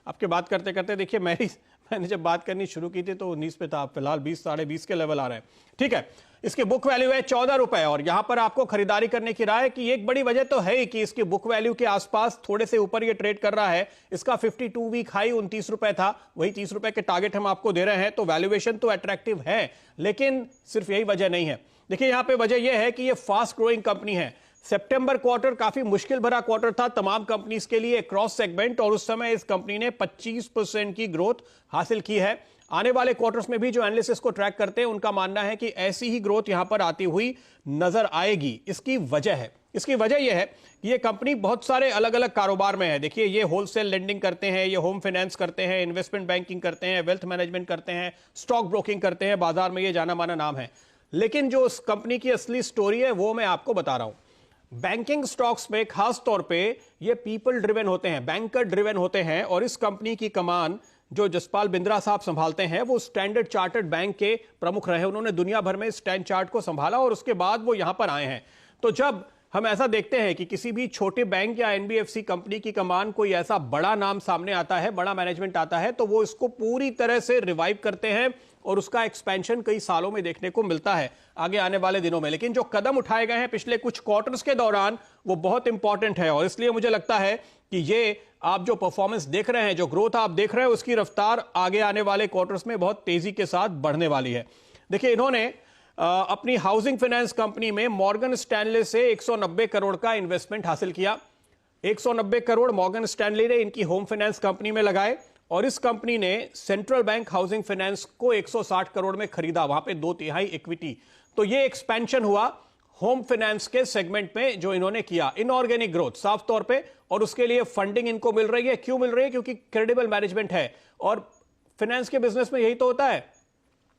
आपके बात करते करते देखिए मैंने जब बात करनी शुरू की थी तो 19 पे था, फिलहाल 20 साढ़े 20 के लेवल आ रहे हैं। ठीक है, इसकी बुक वैल्यू है 14 रुपए और यहां पर आपको खरीदारी करने की राय कि एक बड़ी वजह तो है ही कि इसकी बुक वैल्यू के आसपास थोड़े से ऊपर ये ट्रेड कर रहा है। इसका 52 वीक हाई 29 रुपए था, वही 30 रुपए के टारगेट हम आपको दे रहे हैं, तो वैल्यूएशन तो अट्रैक्टिव है, लेकिन सिर्फ यही वजह नहीं है। देखिए यहां पे वजह यह है कि ये फास्ट ग्रोइंग कंपनी है। सितंबर क्वार्टर काफी मुश्किल भरा क्वार्टर था तमाम कंपनीज के लिए क्रॉस सेगमेंट, और उस समय इस कंपनी ने 25% की ग्रोथ हासिल की है। आने वाले क्वार्टर्स में भी जो एनालिसिस को ट्रैक करते हैं उनका मानना है कि ऐसी ही ग्रोथ यहां पर आती हुई नजर आएगी। इसकी वजह यह है कि ये कंपनी बहुत सारे अलग अलग कारोबार में है। देखिए ये होलसेल लेंडिंग करते हैं, ये होम फाइनेंस करते हैं, इन्वेस्टमेंट बैंकिंग करते हैं, वेल्थ मैनेजमेंट करते हैं, स्टॉक ब्रोकिंग करते हैं, बाजार में ये जाना माना नाम है। लेकिन जो उस कंपनी की असली स्टोरी है वो मैं आपको बता रहा हूं। बैंकिंग स्टॉक्स में खास तौर पे ये पीपल ड्रिवन होते हैं, बैंकर ड्रिवन होते हैं, और इस कंपनी की कमान जो जसपाल बिंद्रा साहब संभालते हैं वो स्टैंडर्ड चार्टर्ड बैंक के प्रमुख रहे। उन्होंने दुनिया भर में स्टैंड चार्ट को संभाला और उसके बाद वो यहां पर आए हैं। तो जब हम ऐसा देखते हैं कि किसी भी छोटे बैंक या एनबीएफसी कंपनी की कमान कोई ऐसा बड़ा नाम सामने आता है, बड़ा मैनेजमेंट आता है, तो वो इसको पूरी तरह से रिवाइव करते हैं और उसका एक्सपेंशन कई सालों में देखने को मिलता है आगे आने वाले दिनों में। लेकिन जो कदम उठाए गए हैं पिछले कुछ क्वार्टर्स के दौरान वो बहुत इंपॉर्टेंट है, और इसलिए मुझे लगता है कि ये आप जो परफॉर्मेंस देख रहे हैं, जो ग्रोथ आप देख रहे हैं, उसकी रफ्तार आगे आने वाले क्वार्टर्स में बहुत तेजी के साथ बढ़ने वाली है। देखिए इन्होंने अपनी हाउसिंग फाइनेंस कंपनी में मॉर्गन स्टैनले से 190 करोड़ का इन्वेस्टमेंट हासिल किया। 190 करोड़ मॉर्गन स्टैनले ने इनकी होम फाइनेंस कंपनी में लगाए, और इस कंपनी ने सेंट्रल बैंक हाउसिंग फाइनेंस को 160 करोड़ में खरीदा, वहां पे 2/3 इक्विटी। तो ये एक्सपेंशन हुआ होम फाइनेंस के सेगमेंट में जो इन्होंने किया, इनऑर्गेनिक ग्रोथ साफ तौर पे, और उसके लिए फंडिंग इनको मिल रही है। क्यों मिल रही है? क्योंकि क्रेडिबल मैनेजमेंट है, और फाइनेंस के बिजनेस में यही तो होता है।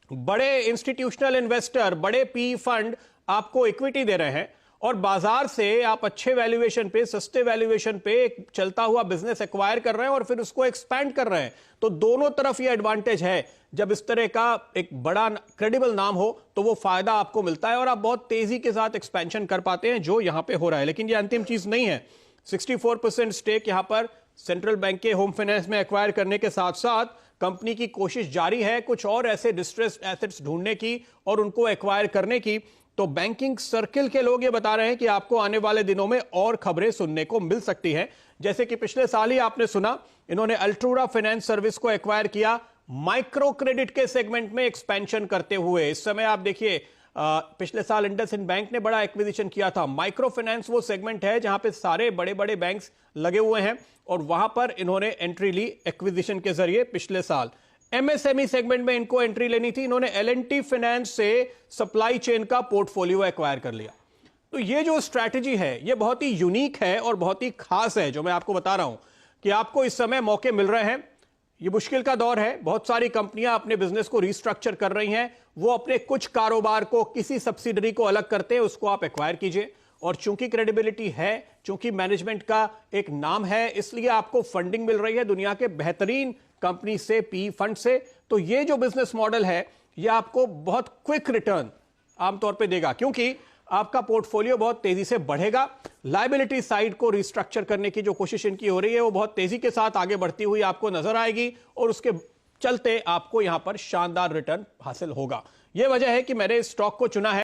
बड़े इंस्टीट्यूशनल इन्वेस्टर, बड़े पी फंड आपको इक्विटी दे रहे हैं, और बाजार से आप अच्छे वैल्यूएशन पे, सस्ते वैल्यूएशन पे एक चलता हुआ बिजनेस एक्वायर कर रहे हैं और फिर उसको एक्सपैंड कर रहे हैं। तो दोनों तरफ ये एडवांटेज है। जब इस तरह का एक बड़ा क्रेडिबल नाम हो तो वो फायदा आपको मिलता है और आप बहुत तेजी के साथ एक्सपेंशन कर पाते हैं, जो यहां पे हो रहा है। लेकिन ये अंतिम चीज नहीं है। 64% स्टेक यहां पर सेंट्रल बैंक के होम फाइनेंस में एक्वायर करने के साथ साथ कंपनी की कोशिश जारी है कुछ और ऐसे डिस्ट्रेस्ड एसेट्स ढूंढने की और उनको एक्वायर करने की। तो बैंकिंग सर्किल के लोग ये बता रहे हैं कि आपको आने वाले दिनों में और खबरें सुनने को मिल सकती हैं। जैसे कि पिछले साल ही आपने सुना, इन्होंने अल्ट्रूरा फाइनेंस सर्विस को एक्वायर किया, माइक्रो क्रेडिट के सेगमेंट में एक्सपेंशन करते हुए। इस समय आप देखिए पिछले साल इंडसइंड बैंक ने बड़ा एक्विजिशन किया था। माइक्रो फाइनेंस वो सेगमेंट है जहां पे सारे बड़े बड़े बैंक्स लगे हुए हैं, और वहां पर इन्होंने एंट्री ली एक्विजिशन के जरिए पिछले साल। एमएसएमई सेगमेंट में इनको एंट्री लेनी थी, इन्होंने एल&टी फाइनेंस से सप्लाई चेन का पोर्टफोलियो एक्वायर कर लिया। तो ये जो स्ट्रैटेजी है ये बहुत ही यूनिक है और बहुत ही खास है, जो मैं आपको बता रहा हूं कि आपको इस समय मौके मिल रहे हैं। ये मुश्किल का दौर है, बहुत सारी कंपनियां अपने बिजनेस को रीस्ट्रक्चर कर रही हैं, वो अपने कुछ कारोबार को किसी सब्सिडरी को अलग करते हैं, उसको आप एक्वायर कीजिए। और चूंकि क्रेडिबिलिटी है, चूंकि मैनेजमेंट का एक नाम है, इसलिए आपको फंडिंग मिल रही है दुनिया के बेहतरीन कंपनी से, पी फंड से। तो ये जो बिजनेस मॉडल है ये आपको बहुत क्विक रिटर्न आमतौर पे देगा, क्योंकि आपका पोर्टफोलियो बहुत तेजी से बढ़ेगा। लायबिलिटी साइड को रिस्ट्रक्चर करने की जो कोशिश इनकी हो रही है वो बहुत तेजी के साथ आगे बढ़ती हुई आपको नजर आएगी, और उसके चलते आपको यहां पर शानदार रिटर्न हासिल होगा। यह वजह है कि मैंने इस स्टॉक को चुना है।